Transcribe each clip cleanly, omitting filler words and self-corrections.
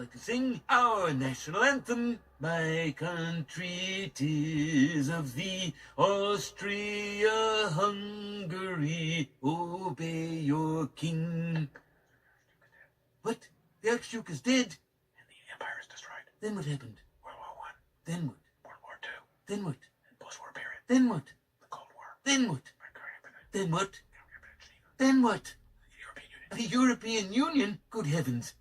like to sing our national anthem. My country 'tis of thee, Austria, Hungary, obey your king. What? The Archduke is dead? And the empire is destroyed. Then what happened? World War I. Then what? World War II. Then what? And post-war period. Then what? The Cold War. Then what? Then what? Geneva. Then what? The European Union. The European Union? Good heavens.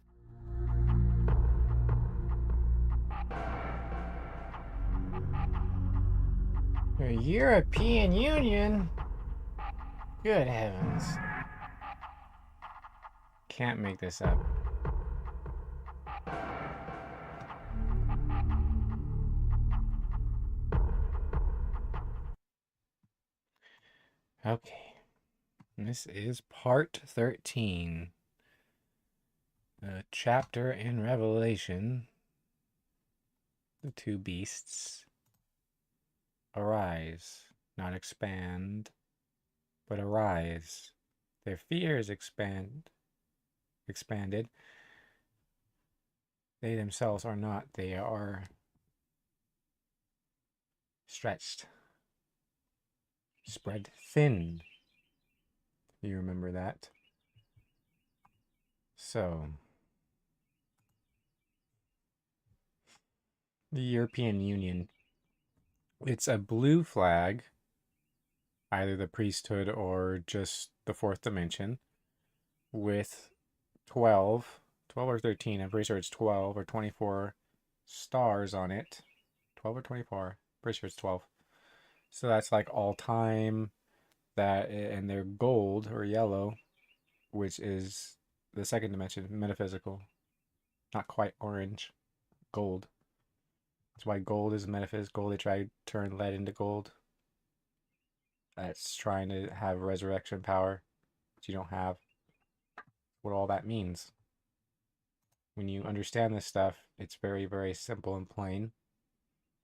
The European Union? Good heavens. Can't make this up. Okay. This is part 13. A chapter in Revelation. The two beasts arise, not expand, but arise. Their fear is expanded. They themselves are not. They are stretched, spread thin. You remember that? So, the European Union, it's a blue flag, either the priesthood or just the fourth dimension, with 12 or 13, I'm pretty sure it's 12 or 24 stars on it. 12 or 24, pretty sure it's 12. So that's like all time, that, and they're gold or yellow, which is the second dimension, metaphysical. Not quite orange, gold. That's why gold is metaphysical. They try to turn lead into gold. That's trying to have resurrection power, which you don't have. What all that means. When you understand this stuff, it's very, very simple and plain.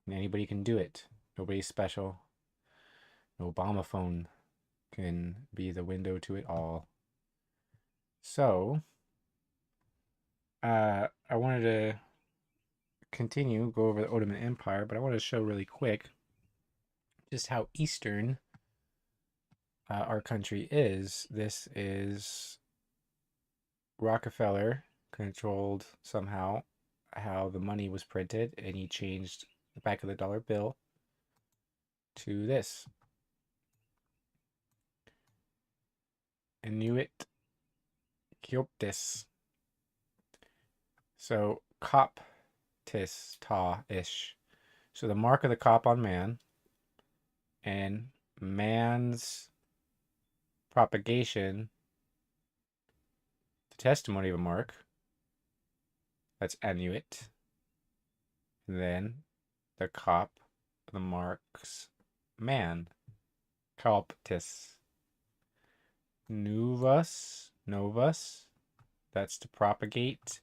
And anybody can do it. Nobody's special. No Obama phone can be the window to it all. So, I wanted to continue, go over the Ottoman Empire, but I want to show really quick just how Eastern our country is. This is Rockefeller controlled somehow how the money was printed, and he changed the back of the dollar bill to this. Inuit Kyoptis. So Coptis, ta-ish. So the mark of the cop on man, and man's propagation, the testimony of a mark, that's Inuit. And then the cop, the marks man, Coptis. Novus, that's to propagate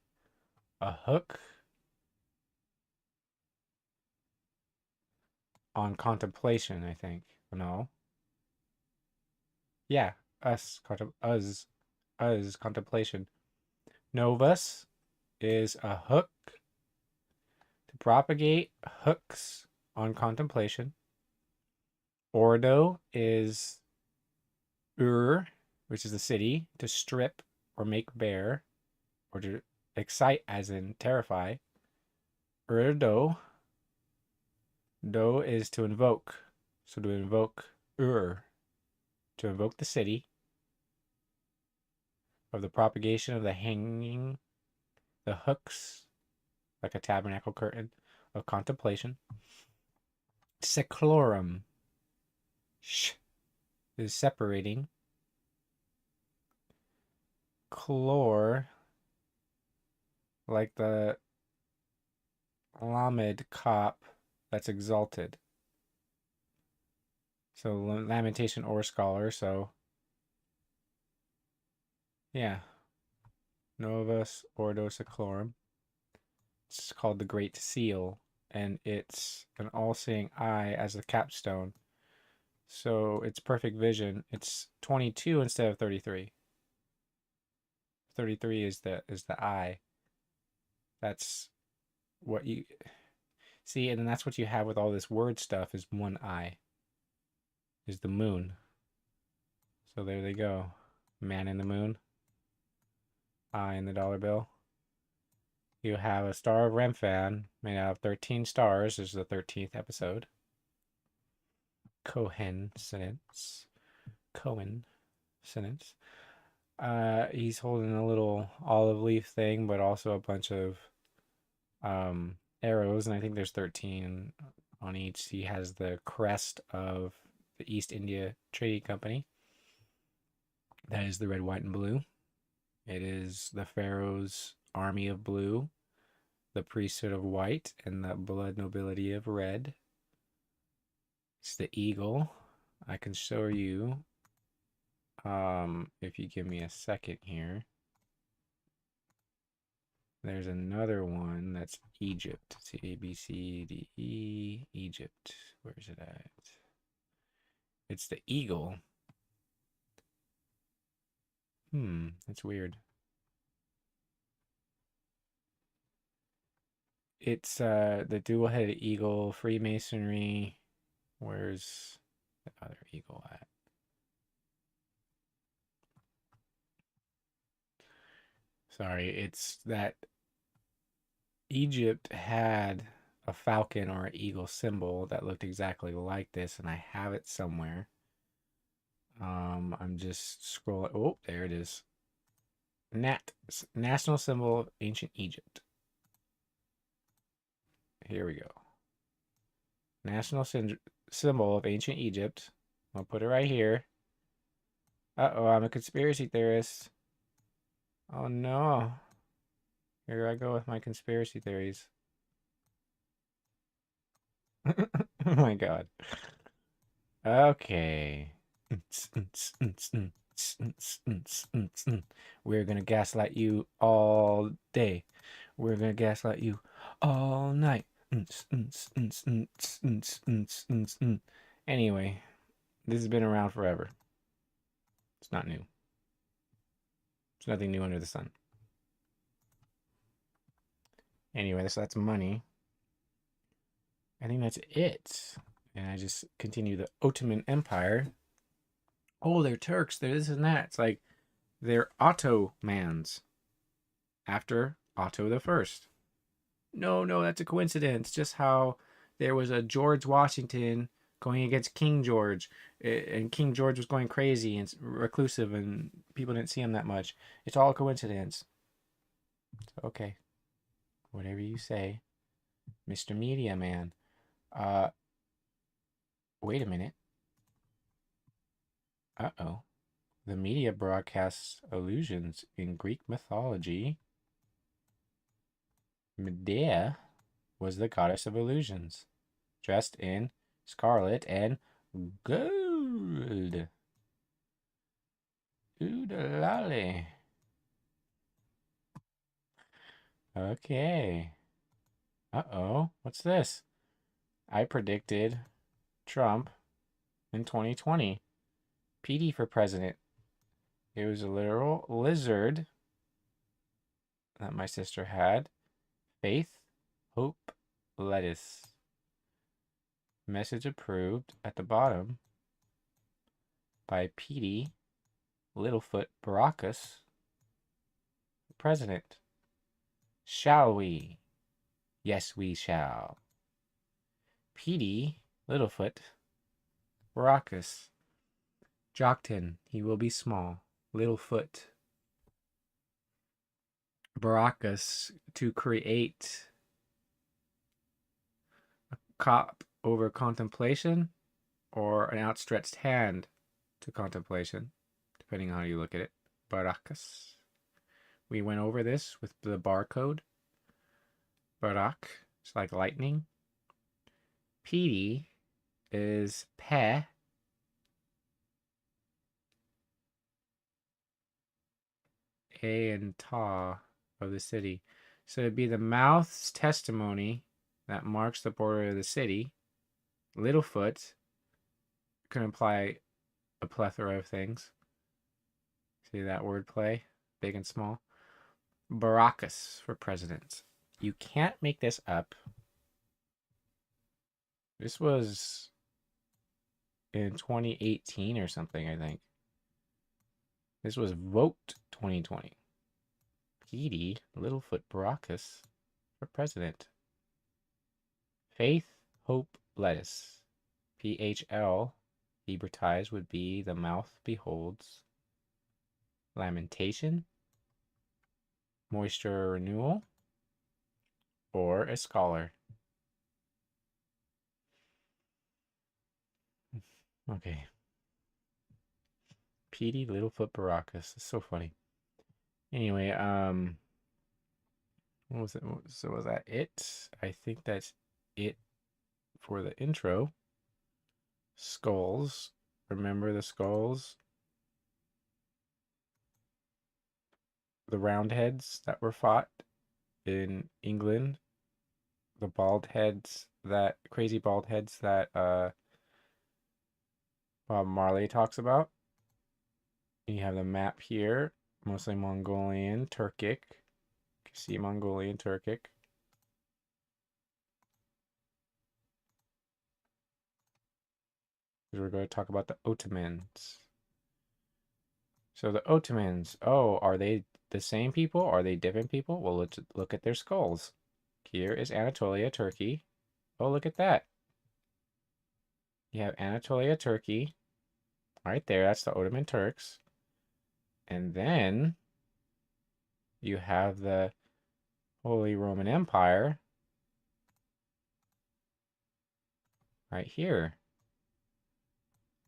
a hook on contemplation, I think. No. Yeah, contemplation. Novus is a hook to propagate hooks on contemplation. Ordo is which is the city, to strip or make bare, or to excite as in terrify. Do is to invoke. So to invoke to invoke the city of the propagation of the hanging, the hooks, like a tabernacle curtain of contemplation. Seclorum is separating. Chlor, like the Lamed cop that's exalted. So lamentation or scholar, so yeah. Novus Ordo Seclorum. It's called the Great Seal, and it's an all-seeing eye as the capstone. So it's perfect vision. It's 22 instead of 33. 33 is the eye. That's what you see, and then that's what you have with all this word stuff is one eye, is the moon. So there they go. Man in the moon, eye in the dollar bill. You have a Star of Remphan made out of 13 stars. This is the 13th episode. Coincidence. He's holding a little olive leaf thing, but also a bunch of arrows, and I think there's 13 on each. He has the crest of the East India Trading Company. That is the red, white, and blue. It is the Pharaoh's army of blue, the priesthood of white, and the blood nobility of red. It's the eagle. I can show you, if you give me a second here. There's another one that's Egypt. It's A, B, C, D, E, Egypt. Where is it at? It's the eagle. That's weird. It's the dual-headed eagle, Freemasonry. Where's the other eagle at? Sorry, it's that Egypt had a falcon or an eagle symbol that looked exactly like this, and I have it somewhere. I'm just scrolling. Oh, there it is. National symbol of ancient Egypt. Here we go. National symbol of ancient Egypt. I'll put it right here. Uh-oh, I'm a conspiracy theorist. Oh no. Here I go with my conspiracy theories. Oh my god. Okay. We're gonna gaslight you all day. We're gonna gaslight you all night. Anyway, this has been around forever. It's not new. There's nothing new under the sun. Anyway, so that's money. I think that's it. And I just continue the Ottoman Empire. Oh, they're Turks. They're this and that. It's like they're Ottomans after Otto the First. No, that's a coincidence. Just how there was a George Washington going against King George, and King George was going crazy and reclusive, and people didn't see him that much. It's all a coincidence. So, okay, whatever you say, Mr. Media Man. Wait a minute. Uh-oh. The media broadcasts allusions in Greek mythology. Medea was the goddess of illusions, dressed in scarlet and gold. Oodalali. Okay. Uh-oh. What's this? I predicted Trump in 2020. PD for president. It was a literal lizard that my sister had. Faith, hope, lettuce. Message approved at the bottom by PD Littlefoot Baracus, president. Shall we? Yes, we shall. PD Littlefoot Baracus. Jockton, he will be small. Littlefoot Baracus, to create a cop over contemplation or an outstretched hand to contemplation, depending on how you look at it. Baracus. We went over this with the barcode. Barak, it's like lightning. PD is pe. A and ta of the city. So it'd be the mouth's testimony that marks the border of the city. Littlefoot can imply a plethora of things. See that wordplay? Big and small. Baracus for president. You can't make this up. This was in 2018 or something, I think. This was Vote 2020. Petey Littlefoot Baracus for president. Faith, Hope, Lettuce. PHL, Hebertized would be the mouth beholds. Lamentation, moisture renewal, or a scholar. Okay. Petey Littlefoot Baracus. It's so funny. Anyway, what was it? So was that it? I think that's it for the intro. Skulls. Remember the skulls? The Roundheads that were fought in England. The bald heads that crazy bald heads that Bob Marley talks about. You have the map here, mostly Mongolian, Turkic. You see Mongolian, Turkic. We're going to talk about the Ottomans. So the Ottomans, oh, are they the same people? Are they different people? Well, let's look at their skulls. Here is Anatolia, Turkey. Oh, look at that. You have Anatolia, Turkey. Right there, that's the Ottoman Turks. And then you have the Holy Roman Empire right here.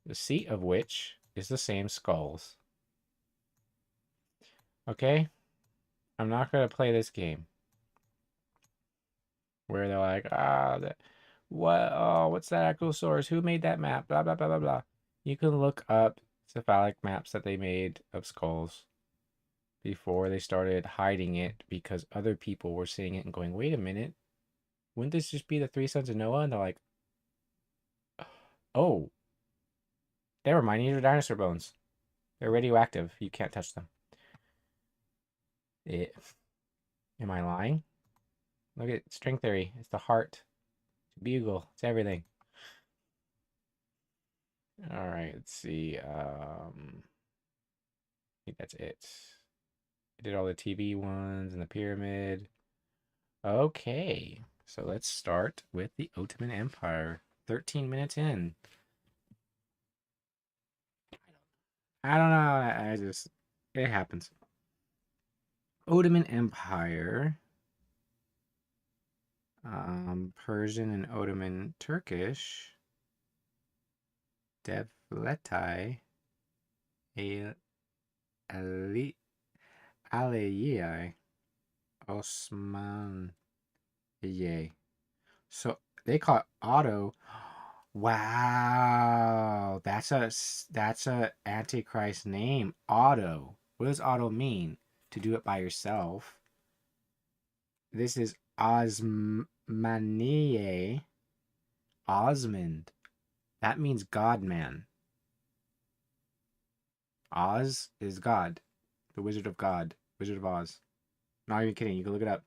The seat of which is the same skulls. Okay? I'm not going to play this game where they're like, what's that Ankylosaurus? Who made that map? Blah, blah, blah, blah, blah. You can look up cephalic maps that they made of skulls before they started hiding it because other people were seeing it and going, wait a minute, wouldn't this just be the three sons of Noah? And they're like, oh, never mind, these are dinosaur bones. They're radioactive. You can't touch them. Am I lying? Look at string theory. It's the heart. It's a bugle. It's everything. All right, let's see. I think that's it. I did all the TV ones and the pyramid. Okay, so let's start with the Ottoman Empire. 13 minutes in. I don't know. I just, it happens. Ottoman Empire. Persian and Ottoman Turkish. Devleti. Aliyai. Osman. So they call it Otto. Wow, that's a Antichrist name, Otto. What does Otto mean? To do it by yourself. This is Osmaniye. Osmond. That means God man. Oz is God. The Wizard of God. Wizard of Oz. Not even kidding. You can look it up.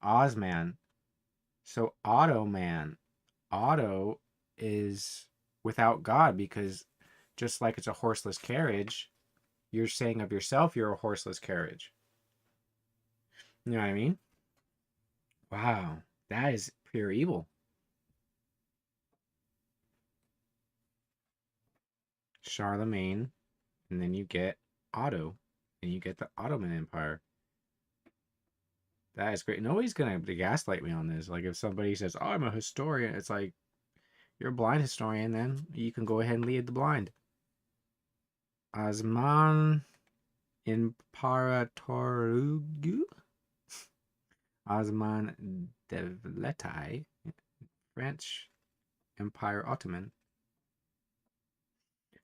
Ozman. So Otto man. Otto is without God because just like it's a horseless carriage, you're saying of yourself you're a horseless carriage. You know what I mean? Wow, that is pure evil. Charlemagne, and then you get Otto, and you get the Ottoman Empire. That is great. Nobody's gonna gaslight me on this. Like if somebody says, "Oh, I'm a historian," it's like you're a blind historian. Then you can go ahead and lead the blind. Osman Imperatorlugu. Osman Devleti. French Empire Ottoman.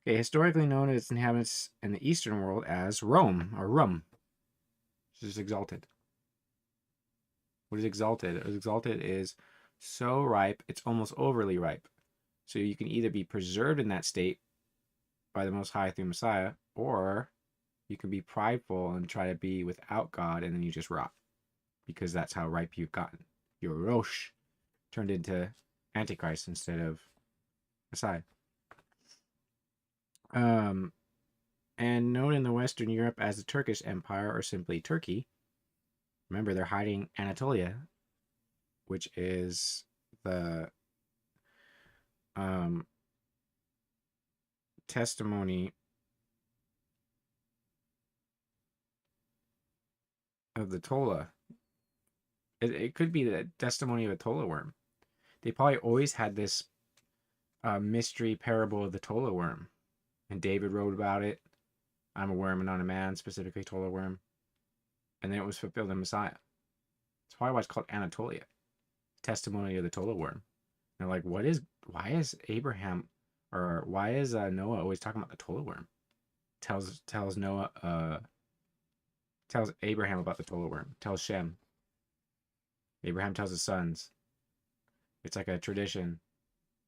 Okay, historically known to its inhabitants in the Eastern world as Rome or Rum. This is exalted. What is exalted? Exalted is so ripe, it's almost overly ripe. So you can either be preserved in that state by the Most High through Messiah, or you can be prideful and try to be without God, and then you just rot. because that's how ripe you've gotten. Your Rosh turned into Antichrist instead of Messiah. And known in the Western Europe as the Turkish Empire or simply Turkey. Remember, they're hiding Anatolia, which is the testimony of the Tola. It could be the testimony of a Tola worm. They probably always had this mystery parable of the Tola worm. And David wrote about it. I'm a worm and not a man, specifically Tola worm. And then it was fulfilled in Messiah. That's probably why it's called Anatolia. Testimony of the Tola worm. And they're like, why is Abraham, or why is Noah always talking about the Tola worm? Tells Abraham about the Tola worm. Tells Shem. Abraham tells his sons. It's like a tradition.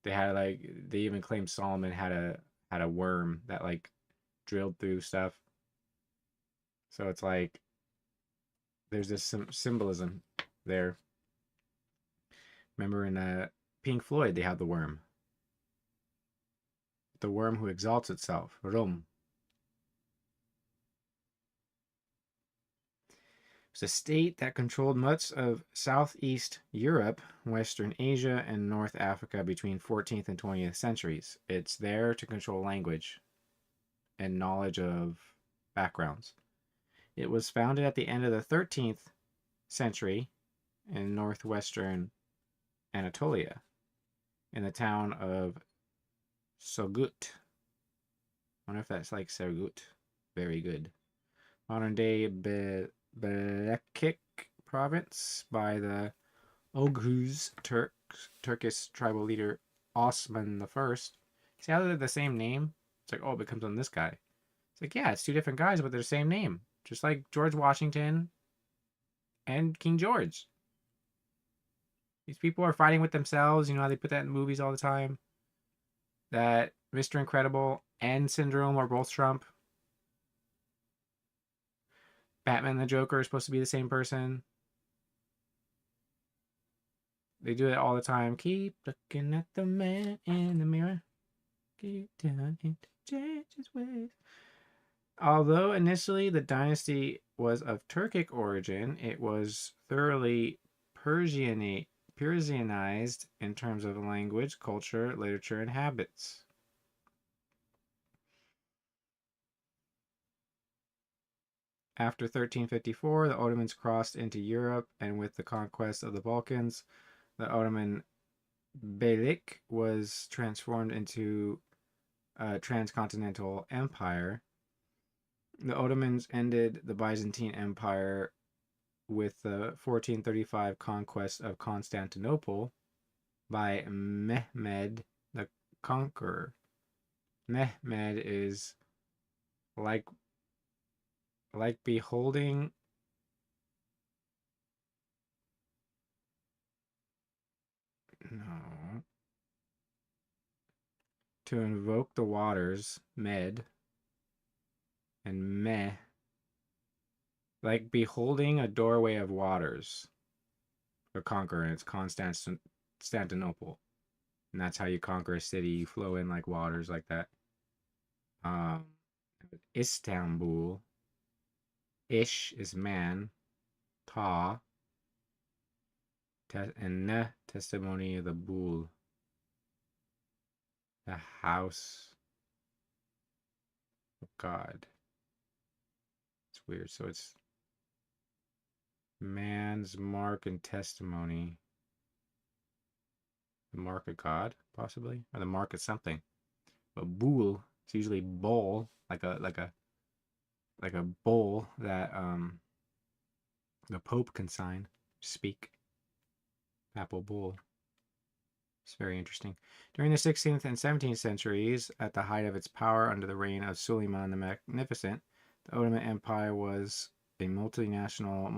They even claim Solomon had a worm that like drilled through stuff. So it's like there's this symbolism there. Remember in Pink Floyd, they have the worm. The worm who exalts itself. Rum. It's a state that controlled much of Southeast Europe, Western Asia, and North Africa between 14th and 20th centuries. It's there to control language and knowledge of backgrounds. It was founded at the end of the 13th century in northwestern Anatolia, in the town of Sogut. I wonder if that's like Sergut. Very good. Modern day Belekik province by the Oghuz Turkish tribal leader Osman I. See how they're the same name? It's like, oh, it becomes on this guy. It's like, yeah, it's two different guys, but they're the same name. Just like George Washington and King George. These people are fighting with themselves. You know how they put that in movies all the time? That Mr. Incredible and Syndrome are both Trump. Batman and the Joker are supposed to be the same person. They do it all the time. Keep looking at the man in the mirror. Keep telling him to change his ways. Although initially the dynasty was of Turkic origin, it was thoroughly Persianized in terms of language, culture, literature, and habits. After 1354, the Ottomans crossed into Europe, and with the conquest of the Balkans, the Ottoman Beylik was transformed into a transcontinental empire. The Ottomans ended the Byzantine Empire with the 1435 conquest of Constantinople by Mehmed the Conqueror. Mehmed is like beholding to invoke the waters, med, and meh, like beholding a doorway of waters. A conqueror, and it's Constantinople. And that's how you conquer a city. You flow in like waters like that. Istanbul. Ish is man. Ta. And ne, testimony of the bull. The house of God. It's weird. So it's man's mark and testimony. The mark of God, possibly, or the mark of something. But bull, it's usually bowl, like a bowl that the Pope can speak. Papal bull. It's very interesting. During the 16th and 17th centuries, at the height of its power under the reign of Suleiman the Magnificent, the Ottoman Empire was a multinational,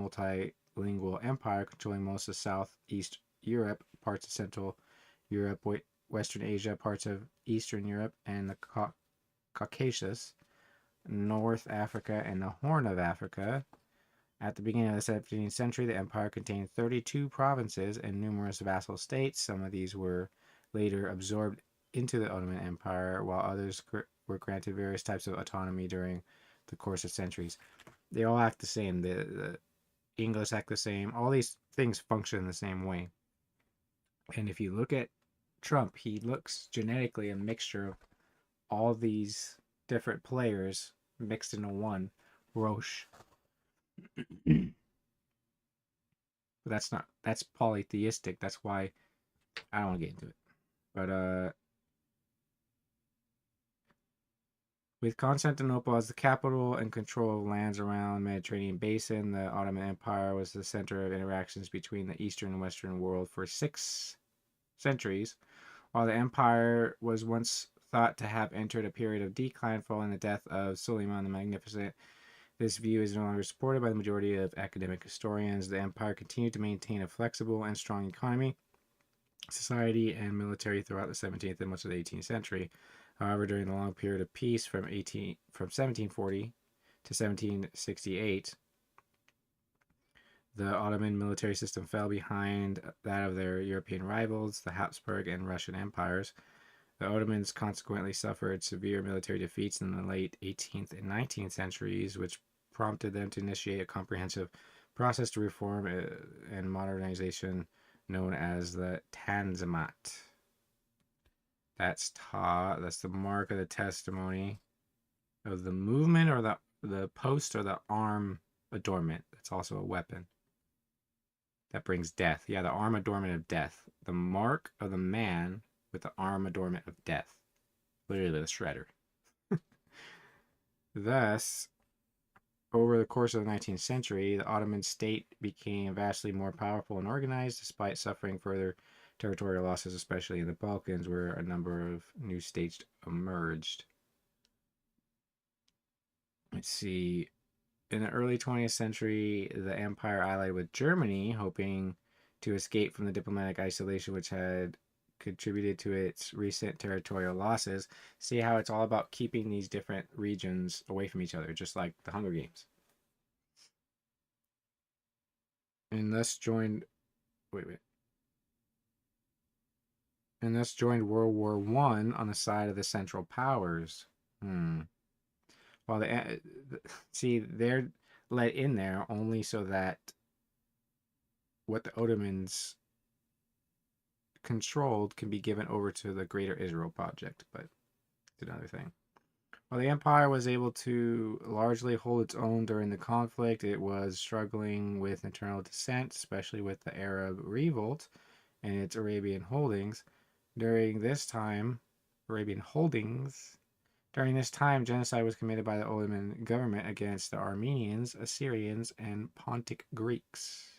multilingual empire controlling most of Southeast Europe, parts of Central Europe, Western Asia, parts of Eastern Europe, and the Caucasus, North Africa, and the Horn of Africa. At the beginning of the 17th century, the empire contained 32 provinces and numerous vassal states. Some of these were later absorbed into the Ottoman Empire, while others were granted various types of autonomy during the course of centuries. They all act the same. The English act the same. All these things function the same way. And if you look at Trump, he looks genetically a mixture of all these different players mixed into one. Roche. But that's polytheistic. That's why I don't want to get into it. But with Constantinople as the capital and control of lands around the Mediterranean basin, the Ottoman Empire was the center of interactions between the Eastern and Western world for 6 centuries. While the empire was once thought to have entered a period of decline following the death of Suleiman the Magnificent, this view is no longer supported by the majority of academic historians. The empire continued to maintain a flexible and strong economy, society, and military throughout the 17th and much of the 18th century. However, during the long period of peace from 1740 to 1768, the Ottoman military system fell behind that of their European rivals, the Habsburg and Russian empires. The Ottomans consequently suffered severe military defeats in the late 18th and 19th centuries, which prompted them to initiate a comprehensive process to reform and modernization known as the Tanzimat. That's the mark of the testimony of the movement, or the post, or the arm adornment. That's also a weapon that brings death. Yeah, the arm adornment of death. The mark of the man with the arm adornment of death. Literally the shredder. Thus, over the course of the 19th century, the Ottoman state became vastly more powerful and organized, despite suffering further territorial losses, especially in the Balkans, where a number of new states emerged. Let's see. In the early 20th century, the empire allied with Germany, hoping to escape from the diplomatic isolation which had contributed to its recent territorial losses. See how it's all about keeping these different regions away from each other, just like the Hunger Games. And thus joined World War I on the side of the Central Powers. Well, they're let in there only so that what the Ottomans controlled can be given over to the Greater Israel Project, but it's another thing. While the empire was able to largely hold its own during the conflict, it was struggling with internal dissent, especially with the Arab revolt and its Arabian holdings. During this time, genocide was committed by the Ottoman government against the Armenians, Assyrians, and Pontic Greeks.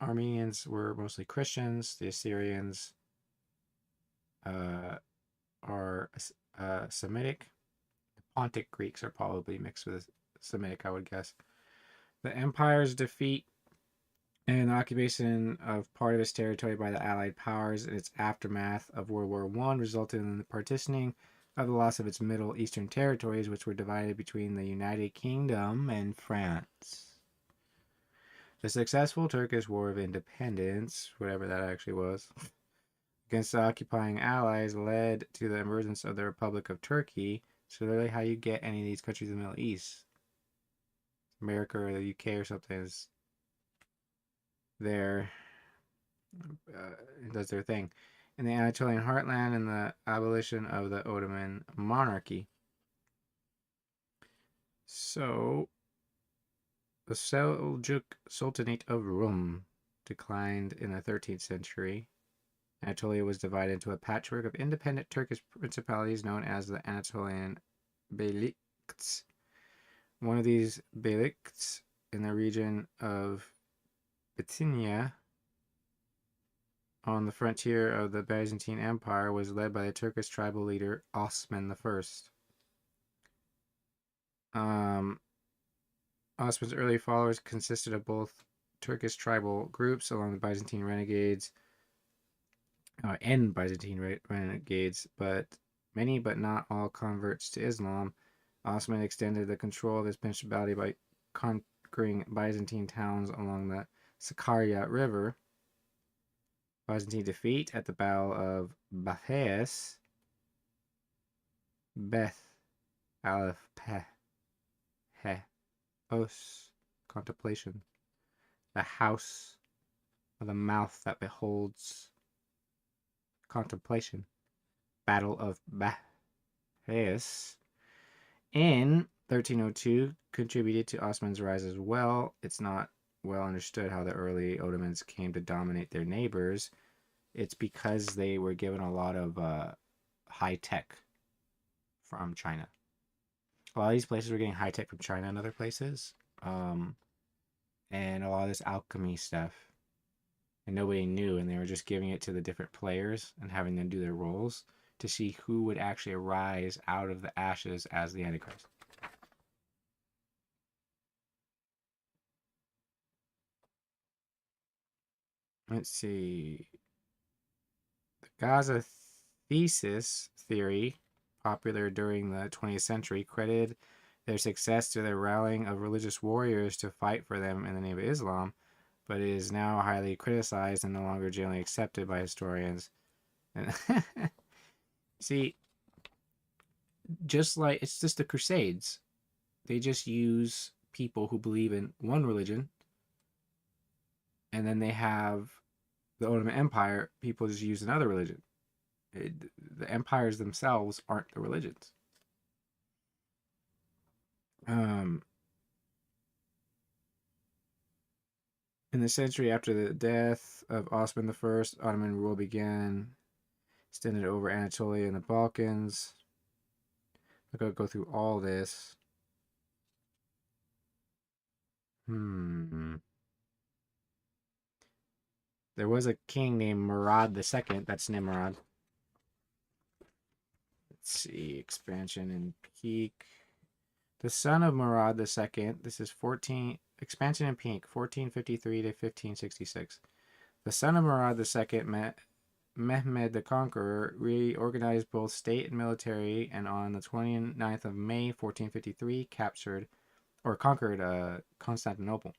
Armenians were mostly Christians. The Assyrians are Semitic. The Pontic Greeks are probably mixed with Semitic, I would guess. The empire's defeat and the occupation of part of its territory by the Allied powers in its aftermath of World War I resulted in the partitioning of the loss of its Middle Eastern territories, which were divided between the United Kingdom and France. The successful Turkish War of Independence, whatever that actually was, against the occupying allies led to the emergence of the Republic of Turkey. So literally how you get any of these countries in the Middle East. America or the UK or something is there. It does their thing. In the Anatolian heartland and the abolition of the Ottoman monarchy. So, the Seljuk Sultanate of Rum declined in the 13th century. Anatolia was divided into a patchwork of independent Turkish principalities known as the Anatolian Beyliks. One of these Beyliks in the region of Bithynia on the frontier of the Byzantine Empire was led by the Turkish tribal leader Osman I. Osman's early followers consisted of both Turkish tribal groups along the Byzantine renegades and Byzantine renegades, but many but not all converts to Islam. Osman extended the control of his principality by conquering Byzantine towns along the Sakarya River. Byzantine defeat at the Battle of Bathaeus. Beth Aleph Peh He Os contemplation. The house of the mouth that beholds contemplation. Battle of Bathaeus. In 1302, contributed to Osman's rise as well. It's not well understood how the early Ottomans came to dominate their neighbors. It's because they were given a lot of high tech from China. A lot of these places were getting high tech from China and other places. And a lot of this alchemy stuff. And nobody knew, and they were just giving it to the different players and having them do their roles to see who would actually arise out of the ashes as the Antichrist. Let's see. The Gaza thesis theory, popular during the 20th century, credited their success to their rallying of religious warriors to fight for them in the name of Islam, but it is now highly criticized and no longer generally accepted by historians. And see, just like it's just the Crusades, they just use people who believe in one religion, and then they have the Ottoman Empire, people just use another religion. The empires themselves aren't the religions. In the century after the death of Osman I, Ottoman rule began, extended over Anatolia and the Balkans. I'm going to go through all this. There was a king named Murad II. That's Nimrod. Let's see. Expansion and peak. The son of Murad II. This is 14. Expansion and peak. 1453 to 1566. The son of Murad II, Mehmed the Conqueror, reorganized both state and military, and on the 29th of May, 1453, conquered Constantinople.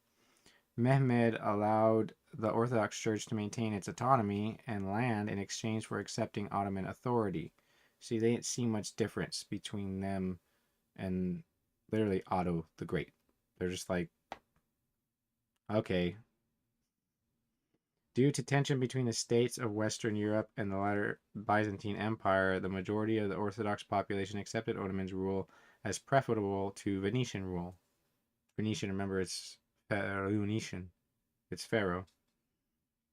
Mehmed allowed the Orthodox Church to maintain its autonomy and land in exchange for accepting Ottoman authority. See, they didn't see much difference between them and literally Otto the Great. They're just like, okay. Due to tension between the states of Western Europe and the latter Byzantine Empire, the majority of the Orthodox population accepted Ottoman's rule as preferable to Venetian rule. Venetian, remember, it's Pharoahian. It's Pharaoh.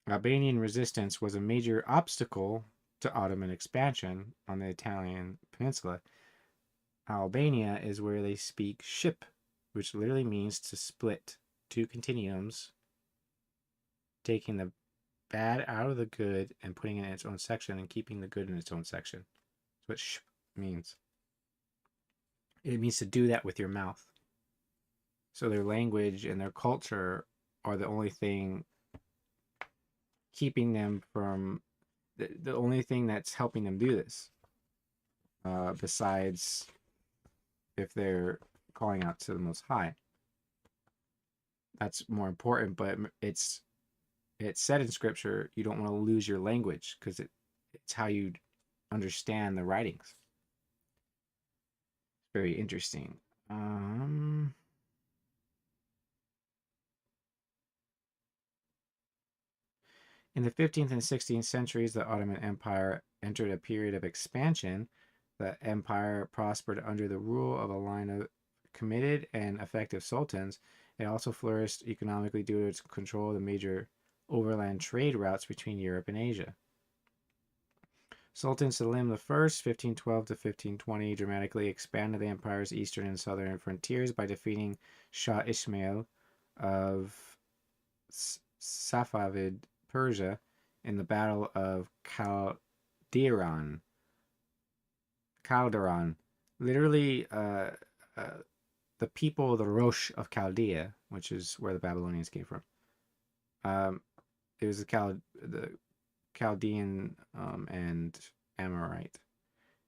Albanian resistance was a major obstacle to Ottoman expansion on the Italian peninsula. Albania is where they speak ship, which literally means to split two continuums, taking the bad out of the good and putting it in its own section and keeping the good in its own section. That's what ship means. It means to do that with your mouth. So their language and their culture are the only thing keeping them from the only thing that's helping them do this, besides if they're calling out to the Most High. That's more important, but it's said in Scripture you don't want to lose your language because it's how you understand the writings. Very interesting. In the 15th and 16th centuries, the Ottoman Empire entered a period of expansion. The empire prospered under the rule of a line of committed and effective sultans. It also flourished economically due to its control of the major overland trade routes between Europe and Asia. Sultan Selim I, 1512 to 1520, dramatically expanded the empire's eastern and southern frontiers by defeating Shah Ismail of Safavid Persia in the Battle of Calderon. Literally, the people of the Rosh of Chaldea, which is where the Babylonians came from. It was the Chaldean and Amorite.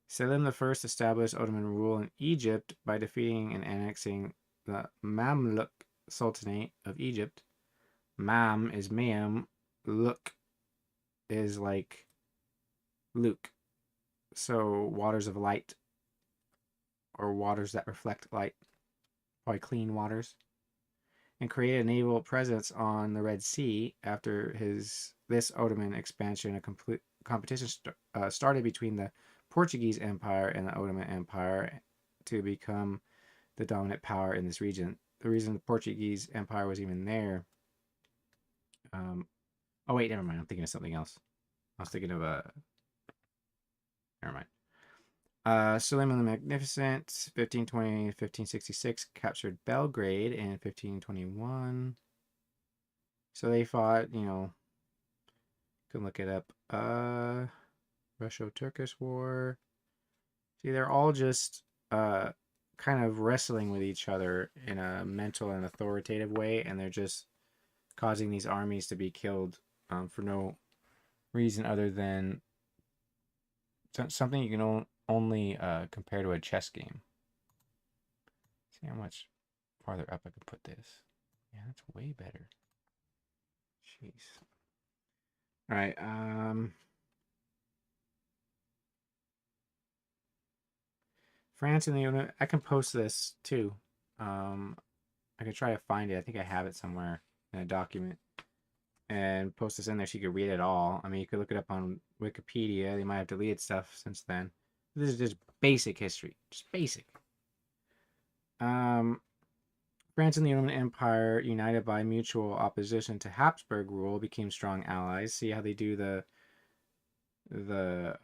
Selim I established Ottoman rule in Egypt by defeating and annexing the Mamluk Sultanate of Egypt. Mam is Mayam, Luk is like Luke. So waters of light, or waters that reflect light, probably clean waters, and created a naval presence on the Red Sea. After this Ottoman expansion, a complete competition started between the Portuguese Empire and the Ottoman Empire to become the dominant power in this region. The reason the Portuguese Empire was even there. Oh wait, never mind. I'm thinking of something else. I was thinking of Never mind. Suleiman the Magnificent, 1520-1566, captured Belgrade in 1521. So they fought, you can look it up. Russo-Turkish War. See, they're all just kind of wrestling with each other in a mental and authoritative way, and they're just causing these armies to be killed for no reason other than something you can only compare to a chess game. See how much farther up I could put this. Yeah, that's way better. Jeez. All right. France and the I can post this too. I could try to find it. I think I have it somewhere in a document and post this in there so you could read it all. I mean, you could look it up on Wikipedia. They might have deleted stuff since then. This is just basic history, just basic. France and the Ottoman Empire, united by mutual opposition to Habsburg rule, became strong allies. See how they do the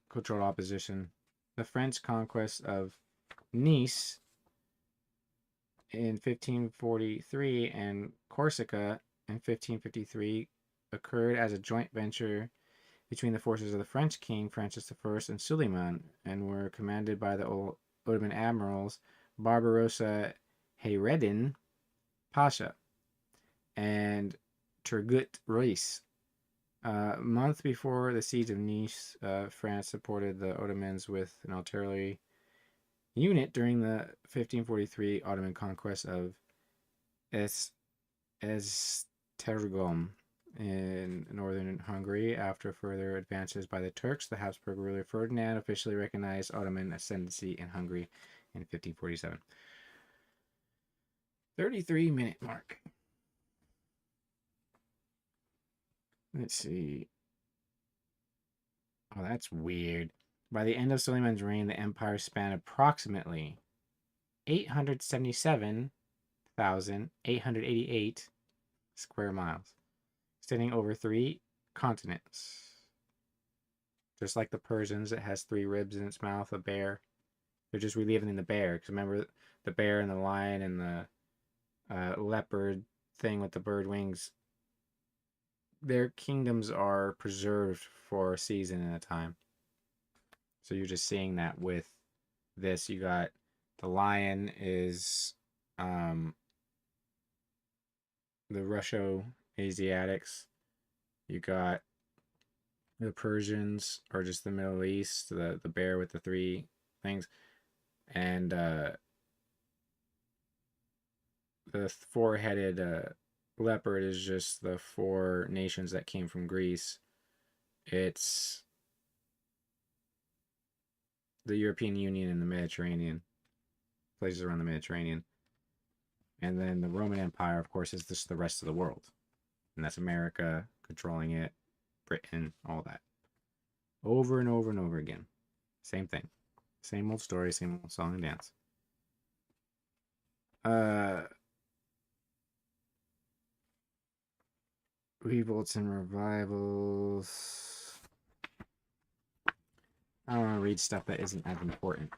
cultural opposition. The French conquest of Nice in 1543 and Corsica in 1553 occurred as a joint venture between the forces of the French king Francis I and Suleiman, and were commanded by the Ottoman admirals Barbarossa Hayreddin Pasha and Turgut Reis. A month before the siege of Nice, France supported the Ottomans with an artillery unit during the 1543 Ottoman conquest of Esztergom in northern Hungary. After further advances by the Turks, the Habsburg ruler Ferdinand officially recognized Ottoman ascendancy in Hungary in 1547. 33-minute mark. Let's see. Oh, that's weird. By the end of Suleiman's reign, the empire spanned approximately 877,888 square miles, extending over 3 continents. Just like the Persians, it has 3 ribs in its mouth, a bear. They're just reliving in the bear. Because remember, the bear and the lion and the leopard thing with the bird wings, their kingdoms are preserved for a season at a time. So you're just seeing that with this. You got the lion is the Russo-Asiatics. You got the Persians, or just the Middle East, the bear with the 3 things. And the 4-headed leopard is just the 4 nations that came from Greece. It's the European Union and the Mediterranean, places around the Mediterranean. And then the Roman Empire, of course, is just the rest of the world. And that's America controlling it, Britain, all that. Over and over and over again. Same thing. Same old story, same old song and dance. Revolts and revivals. I don't want to read stuff that isn't as important.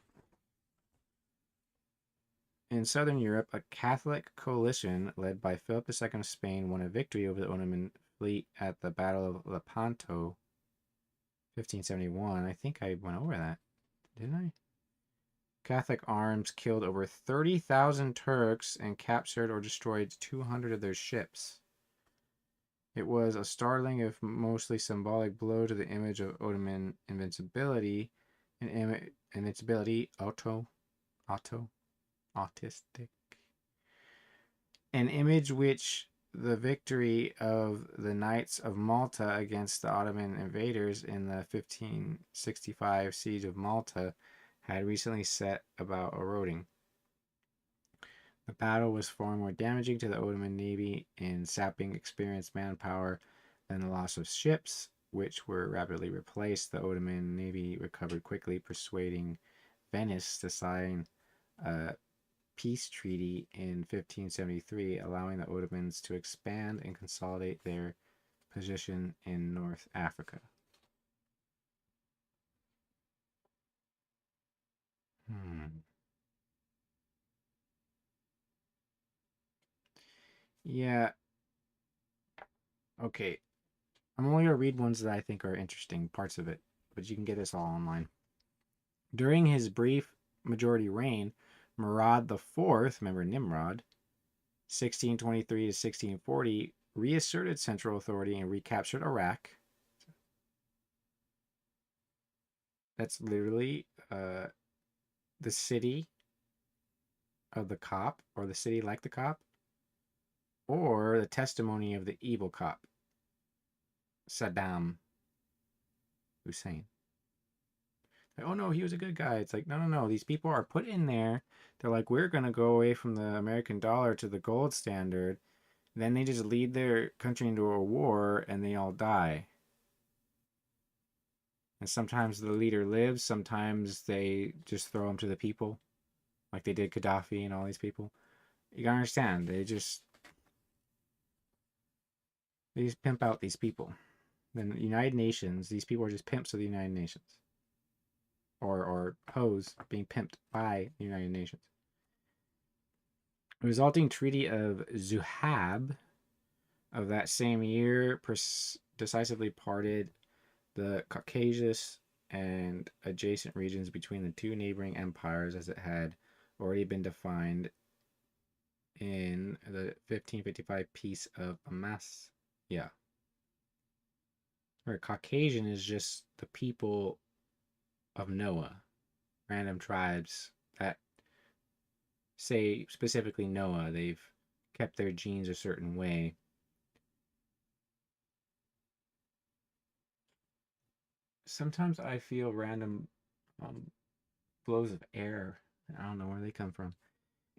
In southern Europe, a Catholic coalition led by Philip II of Spain won a victory over the Ottoman fleet at the Battle of Lepanto, 1571. I think I went over that, didn't I? Catholic arms killed over 30,000 Turks and captured or destroyed 200 of their ships. It was a startling, if mostly symbolic, blow to the image of Ottoman invincibility, autistic, an image which the victory of the Knights of Malta against the Ottoman invaders in the 1565 siege of Malta had recently set about eroding. The battle was far more damaging to the Ottoman navy in sapping experienced manpower than the loss of ships, which were rapidly replaced. The Ottoman navy recovered quickly, persuading Venice to sign a peace treaty in 1573, allowing the Ottomans to expand and consolidate their position in North Africa. Yeah. Okay. I'm only going to read ones that I think are interesting, parts of it, but you can get this all online. During his brief majority reign, Murad IV, remember Nimrod, 1623 to 1640, reasserted central authority and recaptured Iraq. That's literally the city of the cop, or the city like the cop, or the testimony of the evil cop, Saddam Hussein. Like, oh no, he was a good guy. It's like, no. These people are put in there. They're like, we're going to go away from the American dollar to the gold standard. Then they just lead their country into a war and they all die. And sometimes the leader lives, sometimes they just throw him to the people, like they did Gaddafi and all these people. You gotta understand, they just pimp out these people. Then the United Nations, these people are just pimps of the United Nations. Or hoes being pimped by the United Nations. The resulting Treaty of Zuhab of that same year decisively parted the Caucasus and adjacent regions between the two neighboring empires, as it had already been defined in the 1555 Peace of Amasya. Yeah. Where Caucasian is just the people of Noah, random tribes that say specifically Noah. They've kept their genes a certain way. Sometimes I feel random blows of air. I don't know where they come from.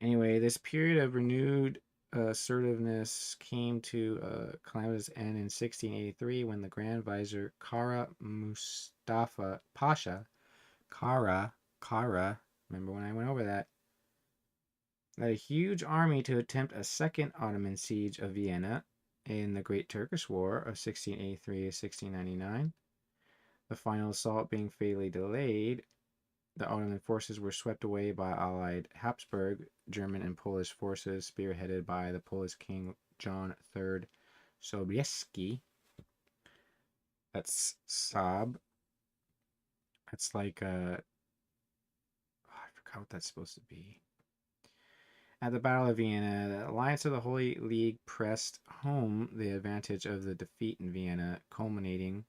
Anyway, this period of renewed assertiveness came to a calamitous end in 1683 when the Grand Vizier Kara Mustafa Pasha, Kara, remember when I went over that, led a huge army to attempt a second Ottoman siege of Vienna in the Great Turkish War of 1683 to 1699. The final assault being fatally delayed, the Ottoman forces were swept away by allied Habsburg, German and Polish forces spearheaded by the Polish King John III Sobieski. That's Saab. That's like I forgot what that's supposed to be. At the Battle of Vienna, the alliance of the Holy League pressed home the advantage of the defeat in Vienna, culminating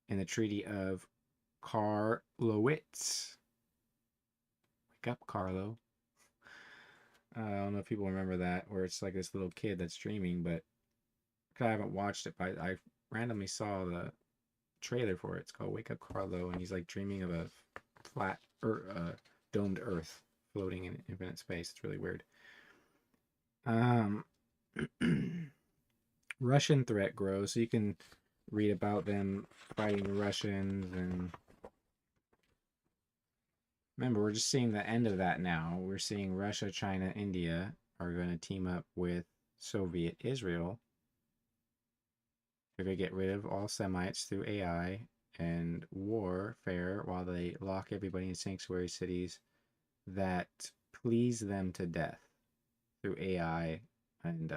in the Treaty of Karlowitz. Wake up, Carlo. I don't know if people remember that, where it's like this little kid that's dreaming, but I haven't watched it, but I randomly saw the trailer for it. It's called Wake Up, Carlo, and he's like dreaming of a flat domed earth floating in infinite space. It's really weird. Russian threat grows, so you can read about them fighting the Russians. And remember, we're just seeing the end of that now. We're seeing Russia, China, India are going to team up with Soviet Israel. They're going to get rid of all Semites through AI and warfare while they lock everybody in sanctuary cities that please them to death through AI and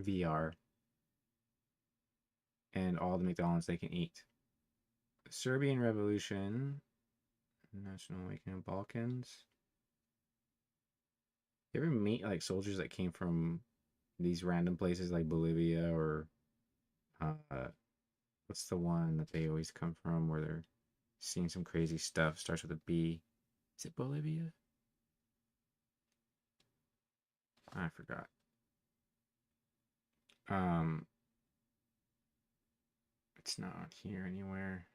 VR and all the McDonald's they can eat. The Serbian Revolution, National Awakening of Balkans. You ever meet like soldiers that came from these random places like Bolivia or What's the one that they always come from where they're seeing some crazy stuff? Starts with a B. Is it Bolivia? I forgot. It's not here anywhere.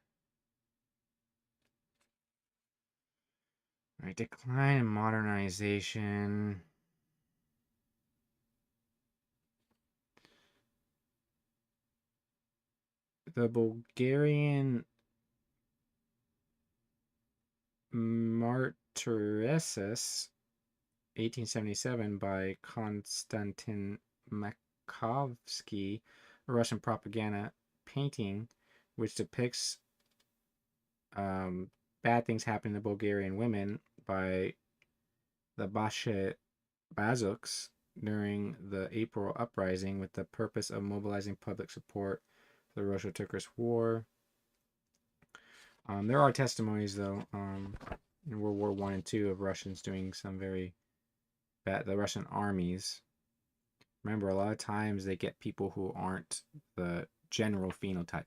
All right, decline and modernization. The Bulgarian Martyresis, 1877, by Konstantin Makovsky, a Russian propaganda painting which depicts bad things happening to Bulgarian women by the Bazuks during the April uprising with the purpose of mobilizing public support for the Russo-Turkish War. There are testimonies, though, in World War I and II of Russians doing some very bad, the Russian armies. Remember, a lot of times they get people who aren't the general phenotype.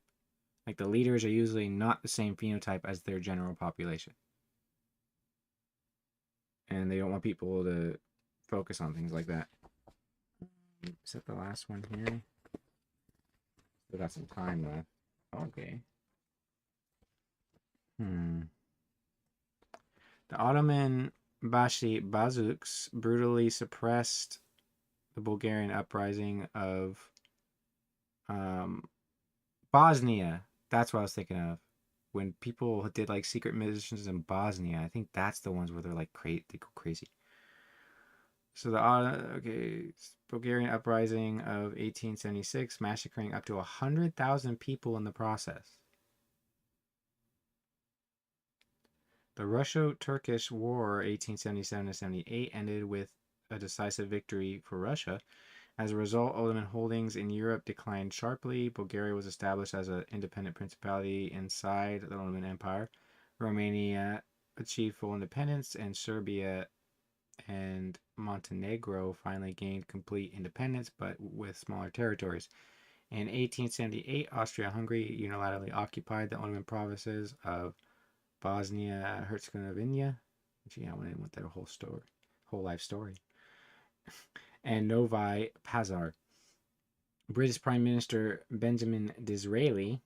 Like, the leaders are usually not the same phenotype as their general population. And they don't want people to focus on things like that. Is that the last one here? Still got some time left. Okay. The Ottoman Bazuks brutally suppressed the Bulgarian uprising of Bosnia. That's what I was thinking of. When people did like secret missions in Bosnia, I think that's the ones where they're like they go crazy. So the Bulgarian uprising of 1876, massacring up to 100,000 people in the process. The Russo-Turkish War, 1877-78, ended with a decisive victory for Russia. As a result, Ottoman holdings in Europe declined sharply. Bulgaria was established as an independent principality inside the Ottoman Empire. Romania achieved full independence, and Serbia and Montenegro finally gained complete independence, but with smaller territories. In 1878, Austria-Hungary unilaterally occupied the Ottoman provinces of Bosnia-Herzegovina. Gee, I went in with their whole life story. And Novi Pazar. British Prime Minister Benjamin Disraeli.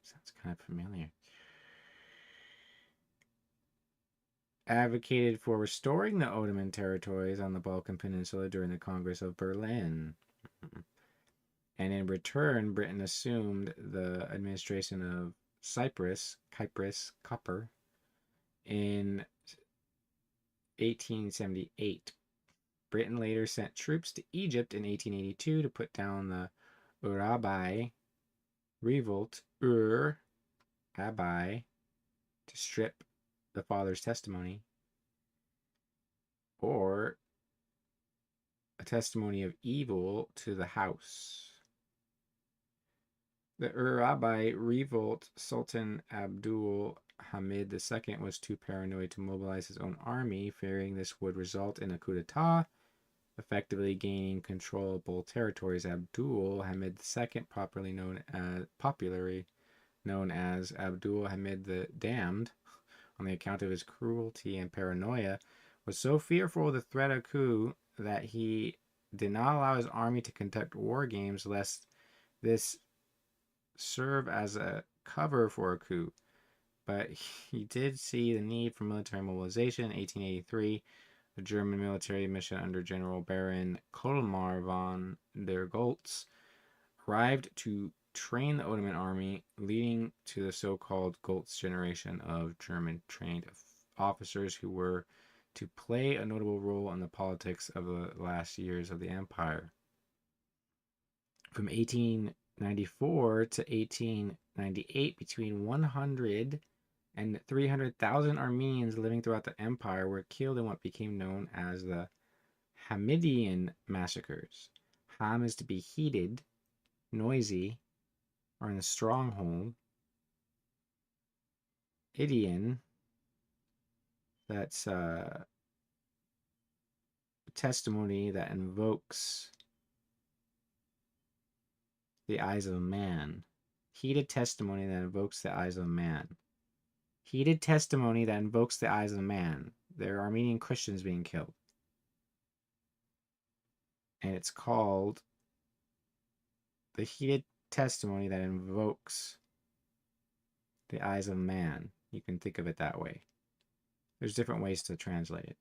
Sounds kind of familiar. Advocated for restoring the Ottoman territories on the Balkan Peninsula during the Congress of Berlin. And in return, Britain assumed the administration of Cyprus, Copper, in 1878. Britain later sent troops to Egypt in 1882 to put down the Urabai revolt, Urabai, to strip the father's testimony, or a testimony of evil to the house. The Urabai revolt, Sultan Abdul Hamid II was too paranoid to mobilize his own army, fearing this would result in a coup d'etat, effectively gaining controllable territories. Abdul Hamid II, popularly known as Abdul Hamid the Damned, on the account of his cruelty and paranoia, was so fearful of the threat of coup that he did not allow his army to conduct war games, lest this serve as a cover for a coup. But he did see the need for military mobilization. In 1883, the German military mission under General Baron Colmar von der Goltz arrived to train the Ottoman army, leading to the so-called Goltz generation of German-trained officers who were to play a notable role in the politics of the last years of the empire. From 1894 to 1898, between 100 and 300,000 Armenians living throughout the empire were killed in what became known as the Hamidian massacres. Ham is to be heated, noisy, or in a stronghold. Idian, that's testimony that invokes the eyes of a man. Heated testimony that invokes the eyes of a man. Heated testimony that invokes the eyes of a man. There are Armenian Christians being killed. And it's called the heated testimony that invokes the eyes of a man. You can think of it that way. There's different ways to translate it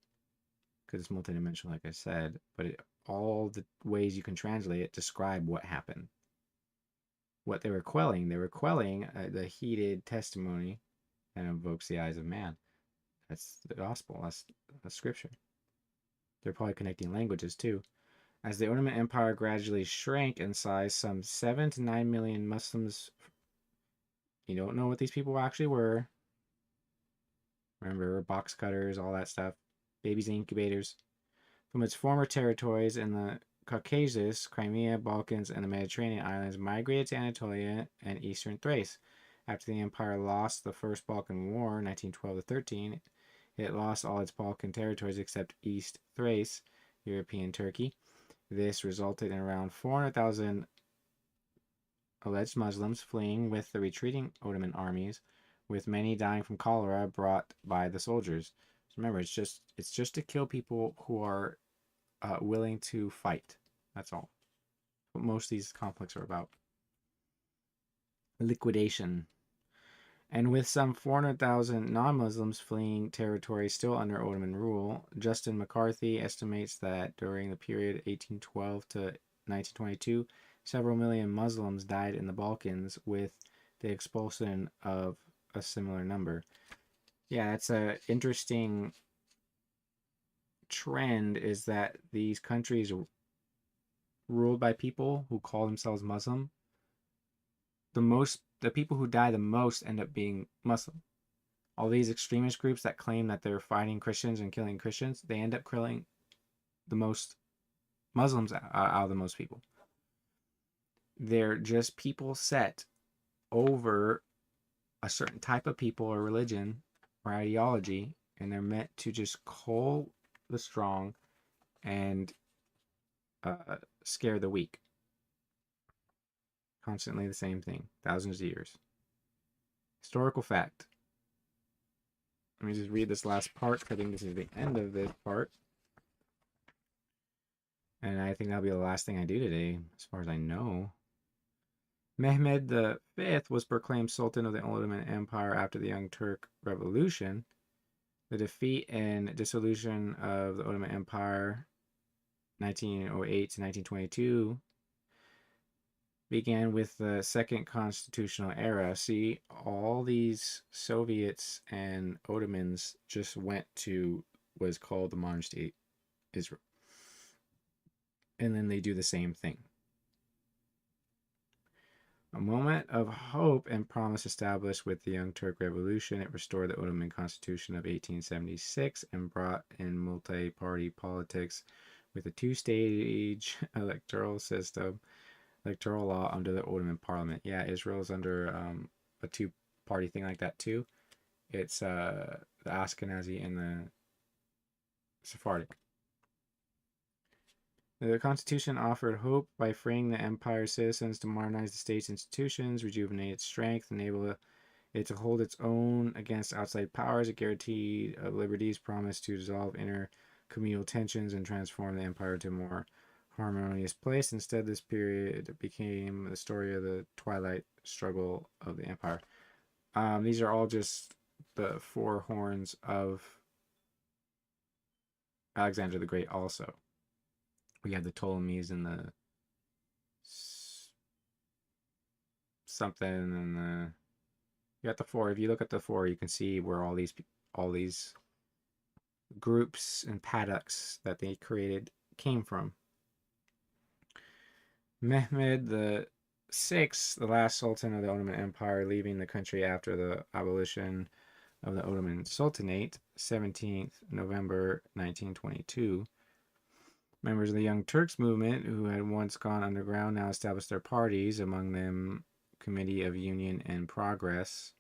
because it's multidimensional, like I said, but all the ways you can translate it describe what happened. What they were quelling the heated testimony that invokes the eyes of man. That's the gospel. That's scripture. They're probably connecting languages too. As the Ottoman Empire gradually shrank in size, some 7 to 9 million Muslims. You don't know what these people actually were. Remember, box cutters, all that stuff. Babies in incubators. From its former territories in the Caucasus, Crimea, Balkans, and the Mediterranean islands, migrated to Anatolia and eastern Thrace. After the empire lost the First Balkan War, 1912-13, it lost all its Balkan territories except East Thrace, European Turkey. This resulted in around 400,000 alleged Muslims fleeing with the retreating Ottoman armies, with many dying from cholera brought by the soldiers. So remember, it's just to kill people who are willing to fight. That's all. What most of these conflicts are about. Liquidation. And with some 400,000 non-Muslims fleeing territory still under Ottoman rule, Justin McCarthy estimates that during the period 1812 to 1922, several million Muslims died in the Balkans, with the expulsion of a similar number. Yeah, that's an interesting trend, is that these countries ruled by people who call themselves Muslim, the people who die the most end up being Muslim. All these extremist groups that claim that they're fighting Christians and killing Christians, they end up killing the most Muslims out of the most people. They're just people set over a certain type of people or religion or ideology, and they're meant to just cull the strong and scare the weak. Constantly the same thing, thousands of years. Historical fact. Let me just read this last part. I think this is the end of this part. And I think that'll be the last thing I do today, as far as I know. Mehmed V was proclaimed Sultan of the Ottoman Empire after the Young Turk Revolution. The defeat and dissolution of the Ottoman Empire, 1908 to 1922, began with the Second Constitutional Era. See, all these Soviets and Ottomans just went to what is called the modern state Israel. And then they do the same thing. A moment of hope and promise established with the Young Turk Revolution. It restored the Ottoman Constitution of 1876 and brought in multi-party politics with a two-stage electoral system, electoral law under the Ottoman Parliament. Yeah, Israel's under a two-party thing like that too. It's the Ashkenazi and the Sephardic. The Constitution offered hope by freeing the empire's citizens to modernize the state's institutions, rejuvenate its strength, enable it to hold its own against outside powers. It guaranteed liberties, promised to dissolve inner communal tensions and transform the empire into a more harmonious place. Instead, this period became the story of the twilight struggle of the empire. These are all just the four horns of Alexander the Great also. We have the Ptolemies and the something and the, you got the four. If you look at the four, you can see where all these groups and paddocks that they created came from. Mehmed VI, the last sultan of the Ottoman Empire, leaving the country after the abolition of the Ottoman Sultanate, 17th November 1922. Members of the Young Turks movement, who had once gone underground, now established their parties, among them Committee of Union and Progress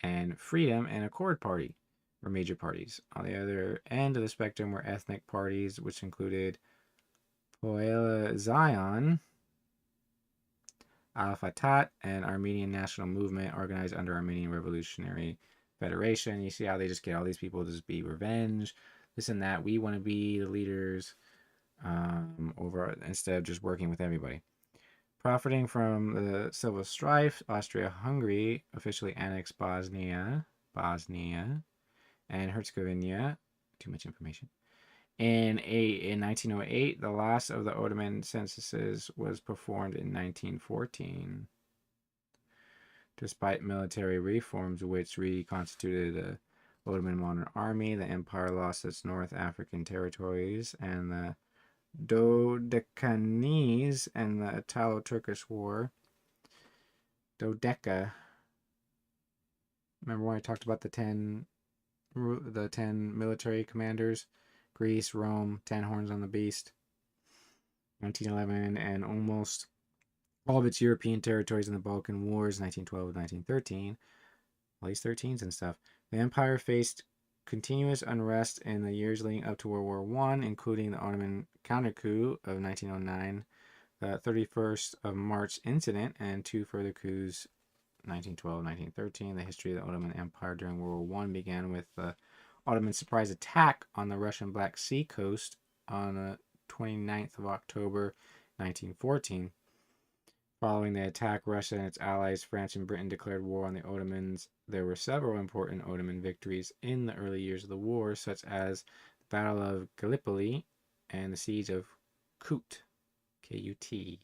and Freedom and Accord Party were major parties. On the other end of the spectrum were ethnic parties, which included Poale Zion, Al-Fatah, an Armenian national movement organized under Armenian Revolutionary Federation. You see how they just get all these people to just be revenge, this and that. We want to be the leaders over instead of just working with everybody. Profiting from the civil strife, Austria-Hungary officially annexed Bosnia, and Herzegovina. Too much information. In 1908, the last of the Ottoman censuses was performed in 1914. Despite military reforms which reconstituted the Ottoman modern army, the empire lost its North African territories, and the Dodecanese and the Italo-Turkish War. Dodeca. Remember when I talked about the 10 military commanders? Greece, Rome, 10 horns on the beast. 1911, and almost all of its European territories in the Balkan Wars, 1912 1913. All these 13s and stuff. The empire faced continuous unrest in the years leading up to World War I, including the Ottoman counter-coup of 1909, the 31st of March incident, and 2 further coups, 1912 1913. The history of the Ottoman Empire during World War I began with the Ottoman surprise attack on the Russian Black Sea coast on the 29th of October 1914. Following the attack, Russia and its allies, France and Britain, declared war on the Ottomans. There were several important Ottoman victories in the early years of the war, such as the Battle of Gallipoli and the Siege of Kut, K-U-T.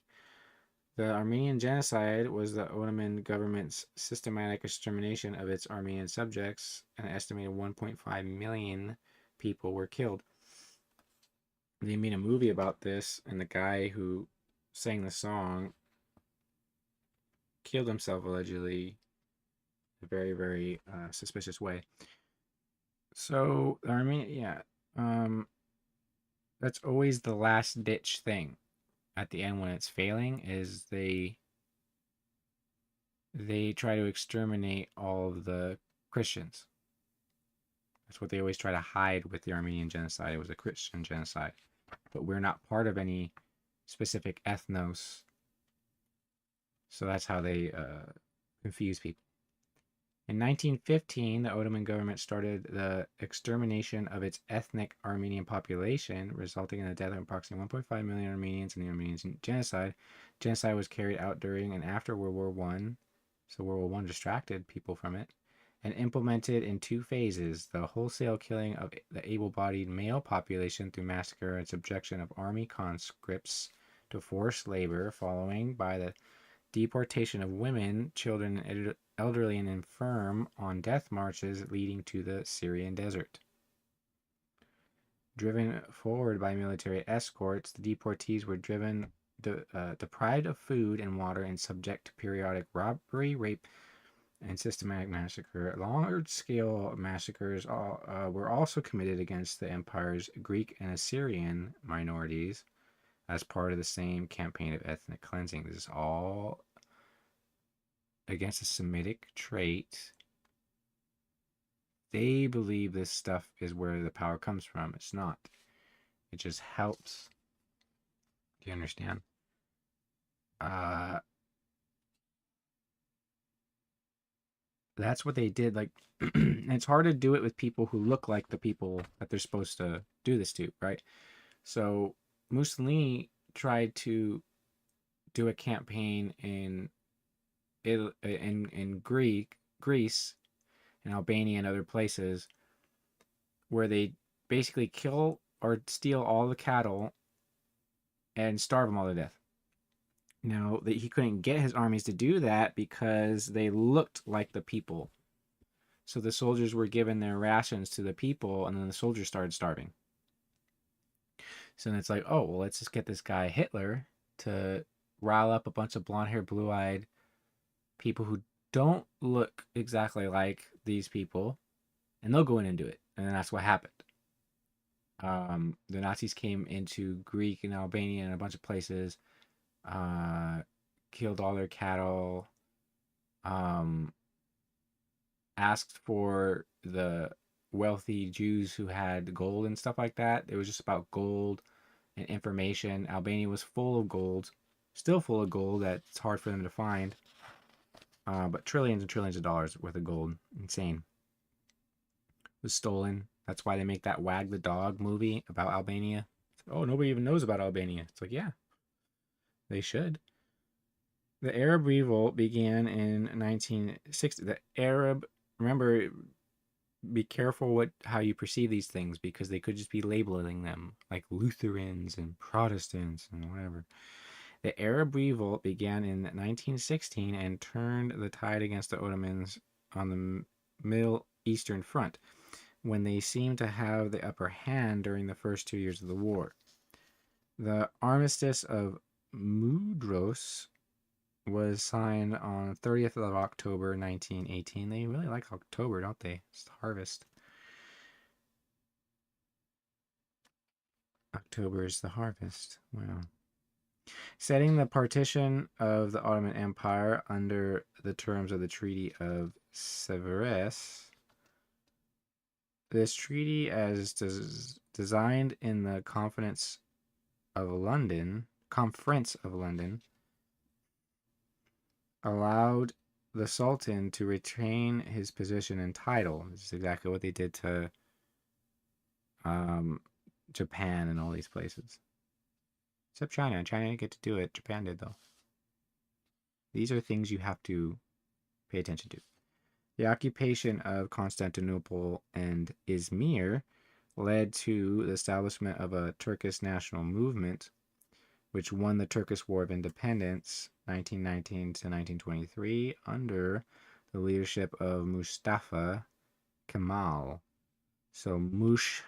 The Armenian Genocide was the Ottoman government's systematic extermination of its Armenian subjects. An estimated 1.5 million people were killed. They made a movie about this, and the guy who sang the song killed himself allegedly in a very, very suspicious way. So, that's always the last ditch thing. At the end, when it's failing, is they try to exterminate all of the Christians. That's what they always try to hide with the Armenian genocide. It was a Christian genocide, but we're not part of any specific ethnos, so that's how they confuse people. In 1915, the Ottoman government started the extermination of its ethnic Armenian population, resulting in the death of approximately 1.5 million Armenians in the Armenian genocide. Genocide was carried out during and after World War I, so World War I distracted people from it, and implemented in 2 phases: the wholesale killing of the able-bodied male population through massacre and subjection of army conscripts to forced labor, following by the deportation of women, children, elderly, and infirm on death marches leading to the Syrian desert. Driven forward by military escorts, the deportees were deprived of food and water and subject to periodic robbery, rape, and systematic massacre. Large-scale massacres were also committed against the empire's Greek and Assyrian minorities as part of the same campaign of ethnic cleansing. This is all against a Semitic trait. They believe this stuff is where the power comes from. It's not. It just helps. Do you understand? That's what they did. Like, it's hard to do it with people who look like the people that they're supposed to do this to, right? So Mussolini tried to do a campaign in Greece and Albania and other places where they basically kill or steal all the cattle and starve them all to death. Now, he couldn't get his armies to do that because they looked like the people. So the soldiers were given their rations to the people, and then the soldiers started starving. So then it's like, oh, well, let's just get this guy Hitler to rile up a bunch of blonde-haired, blue-eyed people who don't look exactly like these people, and they'll go in and do it. And then that's what happened. The Nazis came into Greek and Albania and a bunch of places, killed all their cattle, asked for the wealthy Jews who had gold and stuff like that. It was just about gold and information. Albania was full of gold. Still full of gold that's hard for them to find. But trillions and trillions of dollars worth of gold. Insane. It was stolen. That's why they make that Wag the Dog movie about Albania. Oh, nobody even knows about Albania. It's like, yeah, they should. The Arab Revolt began in 1960. The Arab, remember, be careful how you perceive these things, because they could just be labeling them like Lutherans and Protestants and whatever. The Arab Revolt began in 1916 and turned the tide against the Ottomans on the Middle Eastern Front, when they seemed to have the upper hand during the first 2 years of the war. The Armistice of Mudros was signed on 30th of October 1918. They really like October, don't they? It's the harvest. October is the harvest. Wow. Setting the partition of the Ottoman Empire under the terms of the Treaty of Sevres. This treaty, as designed in the Conference of London, allowed the Sultan to retain his position and title. This is exactly what they did to Japan and all these places. Except China. China didn't get to do it. Japan did, though. These are things you have to pay attention to. The occupation of Constantinople and Izmir led to the establishment of a Turkish national movement, which won the Turkish War of Independence, 1919 to 1923, under the leadership of Mustafa Kemal. So mush,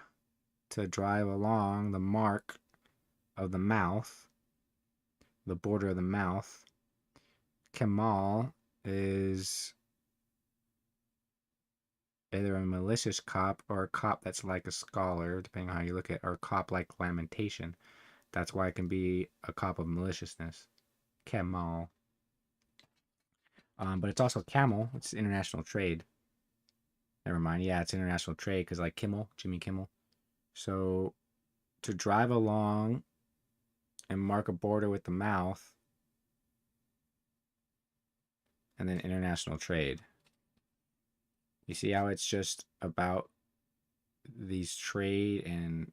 to drive along the mark of the mouth, the border of the mouth. Kemal is either a malicious cop or a cop that's like a scholar, depending on how you look at it, or a cop like lamentation. That's why it can be a cop of maliciousness. Kemal. But it's also camel. It's international trade. Never mind. Yeah, it's international trade because like Kimmel, Jimmy Kimmel. So to drive along and mark a border with the mouth, and then international trade. You see how it's just about these trade and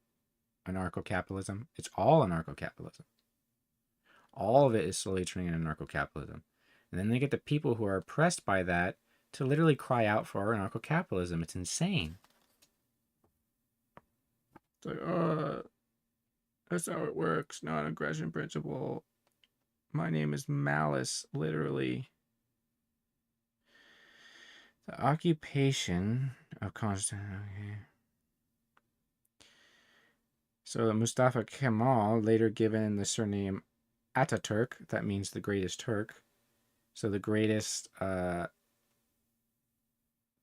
anarcho-capitalism? It's all anarcho-capitalism. All of it is slowly turning into anarcho-capitalism. And then they get the people who are oppressed by that to literally cry out for anarcho-capitalism. It's insane. It's like, that's how it works. Non-aggression principle. My name is Malice, literally. The occupation of Constantinople. Okay. So Mustafa Kemal, later given the surname Ataturk, that means the greatest Turk. So the greatest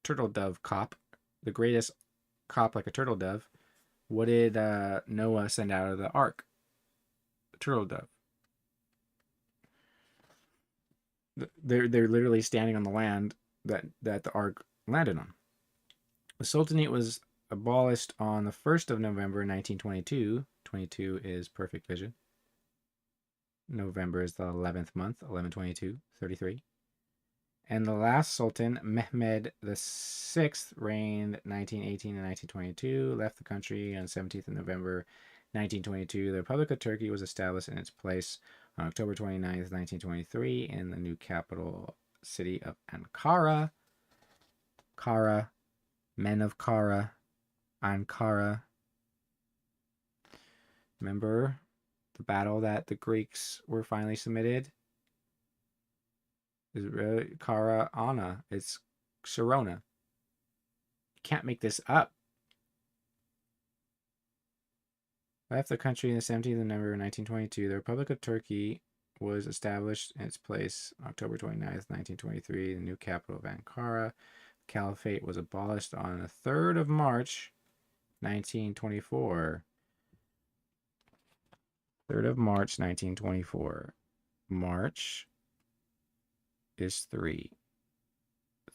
turtle dove cop, the greatest cop like a turtle dove. What did Noah send out of the ark? The turtle dove. They're literally standing on the land that the ark landed on. The Sultanate was abolished on the 1st of November 1922. 22 is perfect vision. November is the 11th month, 11/22, 33. And the last Sultan, Mehmed VI, reigned 1918 and 1922, left the country on 17th of November 1922. The Republic of Turkey was established in its place on October 29th, 1923, in the new capital city of Ankara. Kara, men of Kara, Ankara. Remember the battle that the Greeks were finally submitted? Is really Kara Anna. It's Sharona. You can't make this up. Left the country in the 17th of November 1922. The Republic of Turkey was established in its place October 29th, 1923, the new capital of Ankara. The Caliphate was abolished on the 3rd of March, 1924. 3rd of March, 1924. March is 3.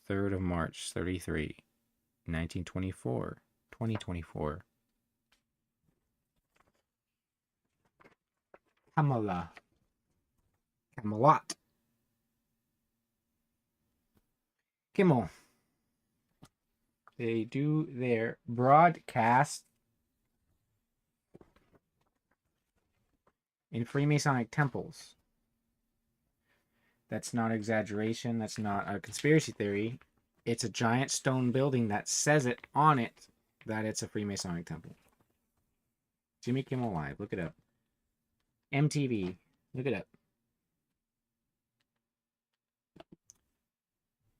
3rd of March, 33. 1924. 2024. Kamala. Camelot. Kimmel. They do their broadcast in Freemasonic temples. That's not exaggeration. That's not a conspiracy theory. It's a giant stone building that says it on it that it's a Freemasonic temple. Jimmy Kimmel Live. Look it up. MTV. Look it up.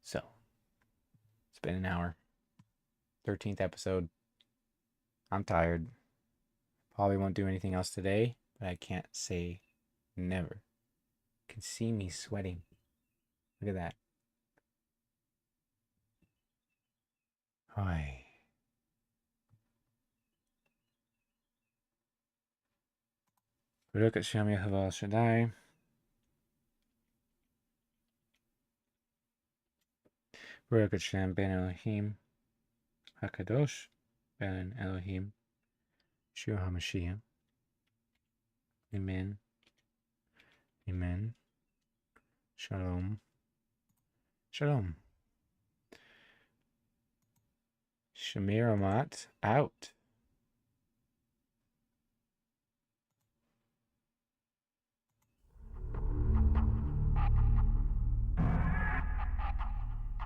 So, it's been an hour. 13th episode. I'm tired. Probably won't do anything else today, but I can't say never. You can see me sweating. Look at that. Hi. Look at Shemiramoth Shaddai. Look at Shem ben Elohim. Hakadosh ben Elohim. Shua HaMashiach. Amen. Amen. Shalom. Shalom. Shemiramoth out.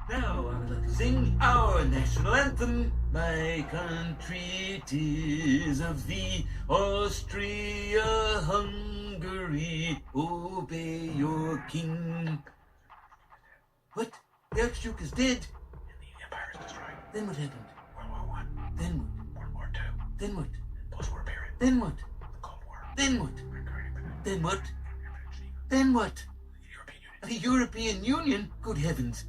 Now I would like to sing our national anthem. My country, 'tis of thee, Austria-Hungary, obey your king. What? The Archduke is dead? And the empire is destroyed. Then what happened? World War I. Then what? World War II. Then what? Post-war period. Then what? The Cold War. Then what? Then what? Then Then what? European Union. The European Union? Good heavens.